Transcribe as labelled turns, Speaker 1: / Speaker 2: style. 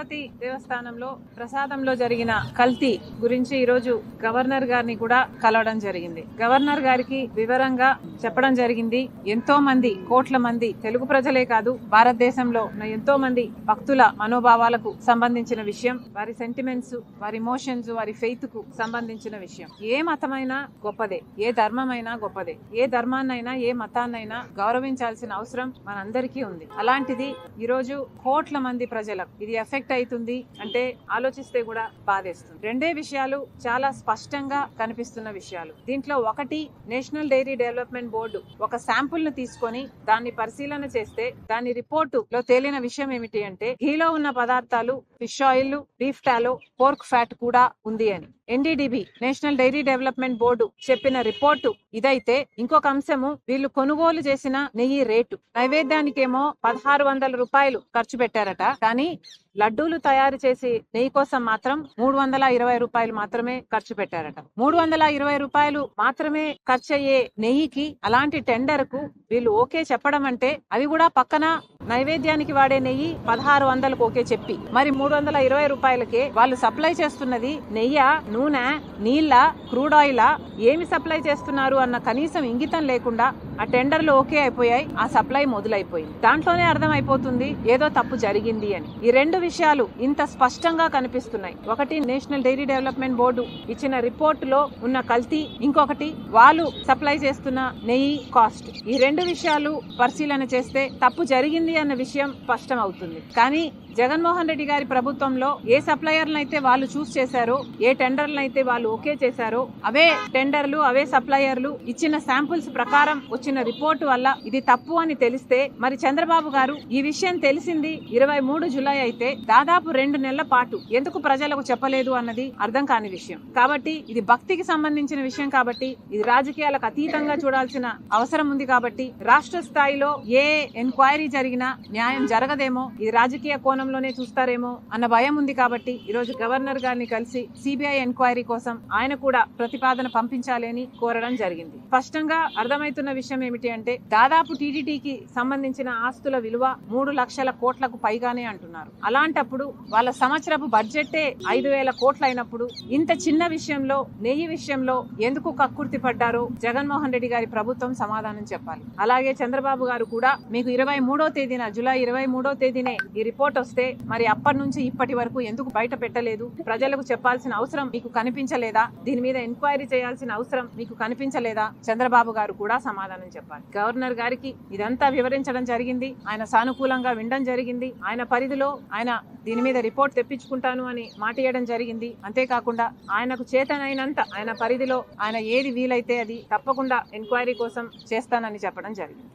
Speaker 1: తిరుపతి దేవస్థానంలో ప్రసాదంలో జరిగిన కల్తీ గురించి ఈ రోజు గవర్నర్ గారిని కూడా కలవడం జరిగింది. గవర్నర్ గారికి వివరంగా చెప్పడం జరిగింది. ఎంతో మంది కోట్ల మంది తెలుగు ప్రజలే కాదు భారతదేశంలో ఉన్న ఎంతో మంది భక్తుల మనోభావాలకు సంబంధించిన విషయం, వారి సెంటిమెంట్స్, వారి ఇమోషన్స్, వారి ఫెయిత్ కు సంబంధించిన విషయం. ఏ మతమైనా గొప్పదే, ఏ ధర్మమైనా గొప్పదే, ఏ ధర్మాన్నైనా ఏ మతాన్నైనా గౌరవించాల్సిన అవసరం మనందరికీ ఉంది. అలాంటిది ఈ రోజు కోట్ల మంది ప్రజలకు ఇది ఎఫెక్ట్ అవుతుంది అంటే ఆలోచిస్తే కూడా బాధేస్తుంది. రెండే విషయాలు చాలా స్పష్టంగా కనిపిస్తున్న విషయాలు. దీంట్లో ఒకటి, నేషనల్ డైరీ డెవలప్మెంట్ బోర్డు ఒక శాంపుల్ ను తీసుకొని దాన్ని పరిశీలన చేస్తే దాని రిపోర్టు లో తేలిన విషయం ఏమిటి అంటే ఘీలో ఉన్న పదార్థాలు fish oil, beef tallow, pork fat కూడా ఉంది అని. NDDB national dairy development board చెప్పిన రిపోర్టు ఇదైతే, ఇంకొక అంశము వీళ్ళు కొనుగోలు చేసిన నెయ్యి రేటు. నైవేద్యానికేమో 1600 రూపాయలు ఖర్చు పెట్టారట, కానీ లడ్డూలు తయారు చేసి నెయ్యి కోసం మాత్రం 320 రూపాయలు మాత్రమే ఖర్చు పెట్టారట. 320 రూపాయలు మాత్రమే ఖర్చు అయ్యే నెయ్యికి అలాంటి టెండర్ కు వీళ్ళు ఓకే చెప్పడం అంటే, అవి కూడా పక్కన నైవేద్యానికి వాడే నెయ్యి 1600కు ఓకే చెప్పి మరి 320 రూపాయలకే వాళ్ళు సప్లై చేస్తున్నది నెయ్య, నూనె, నీళ్ళ, క్రూడ్ ఆయిల్ ఏమి సప్లై చేస్తున్నారు అన్న కనీసం ఇంగితం లేకుండా ఆ టెండర్లు ఓకే అయిపోయాయి, ఆ సప్లై మొదలైపోయింది. దాంట్లోనే అర్థం అయిపోతుంది ఏదో తప్పు జరిగింది అని. ఈ రెండు విషయాలు ఇంత స్పష్టంగా కనిపిస్తున్నాయి. ఒకటి, నేషనల్ డైరీ డెవలప్మెంట్ బోర్డు ఇచ్చిన రిపోర్ట్ లో ఉన్న కల్తీ, ఇంకొకటి వాళ్ళు సప్లై చేస్తున్న నెయ్యి కాస్ట్. ఈ రెండు విషయాలు పరిశీలన చేస్తే తప్పు జరిగింది అన్న విషయం స్పష్టం అవుతుంది. కానీ జగన్మోహన్ రెడ్డి గారి ప్రభుత్వంలో ఏ సప్లయర్లను అయితే వాళ్ళు చూస్ చేశారో, ఏ టెండర్లను అయితే వాళ్ళు ఓకే చేశారో, అవే టెండర్లు, అవే సప్లయర్లు ఇచ్చిన శాంపుల్స్ ప్రకారం వచ్చిన రిపోర్టు వల్ల ఇది తప్పు అని తెలిస్తే, మరి చంద్రబాబు గారు ఈ విషయం తెలిసింది 23 జూలై అయితే దాదాపు 2 నెలల పాటు ఎందుకు ప్రజలకు చెప్పలేదు అన్నది అర్థం కాని విషయం. కాబట్టి ఇది భక్తికి సంబంధించిన విషయం కాబట్టి, ఇది రాజకీయాలకు అతీతంగా చూడాల్సిన అవసరం ఉంది కాబట్టి, రాష్ట్ర స్థాయిలో ఏ ఎంక్వైరీ జరిగినా న్యాయం జరగదేమో, ఇది రాజకీయ కోణంలోనే చూస్తారేమో అన్న భయం ఉంది. కాబట్టి ఈ రోజు గవర్నర్ గారిని కలిసి సిబిఐ ఎంక్వైరీ కోసం ఆయన కూడా ప్రతిపాదన పంపించాలి అని కోరడం జరిగింది. స్పష్టంగా అర్థమవుతున్న విషయం ఏమిటి అంటే, దాదాపు టీడీటీకి సంబంధించిన ఆస్తుల విలువ 3 లక్షల కోట్లకు పైగానే అంటున్నారు. అలాంటప్పుడు వాళ్ళ సంవత్సరపు బడ్జెట్టే 5,000 కోట్లు అయినప్పుడు ఇంత చిన్న విషయంలో, నెయ్యి విషయంలో ఎందుకు కక్కుర్తి పడ్డారో జగన్మోహన్ రెడ్డి గారి ప్రభుత్వం సమాధానం చెప్పాలి. అలాగే చంద్రబాబు గారు కూడా మీకు 23వ తేదీన, జూలై 23వ తేదీనే ఈ రిపోర్ట్ వస్తే మరి అప్పటి నుంచి ఇప్పటి వరకు ఎందుకు బయట పెట్టలేదు? ప్రజలకు చెప్పాల్సిన అవసరం మీకు కనిపించలేదా? దీని మీద ఎంక్వైరీ చేయాల్సిన అవసరం మీకు కనిపించలేదా? చంద్రబాబు గారు కూడా సమాధానం చెప్పాలి. గవర్నర్ గారికి ఇదంతా వివరించడం జరిగింది, ఆయన సానుకూలంగా వినడం జరిగింది. ఆయన పరిధిలో ఆయన దీని మీద రిపోర్ట్ తెప్పించుకుంటాను అని మాట ఇవ్వడం జరిగింది. అంతేకాకుండా ఆయనకు చేతనైనంత ఆయన పరిధిలో ఆయన ఏది వీలైతే అది తప్పకుండా ఎంక్వైరీ కోసం చేస్తానని చెప్పడం జరిగింది.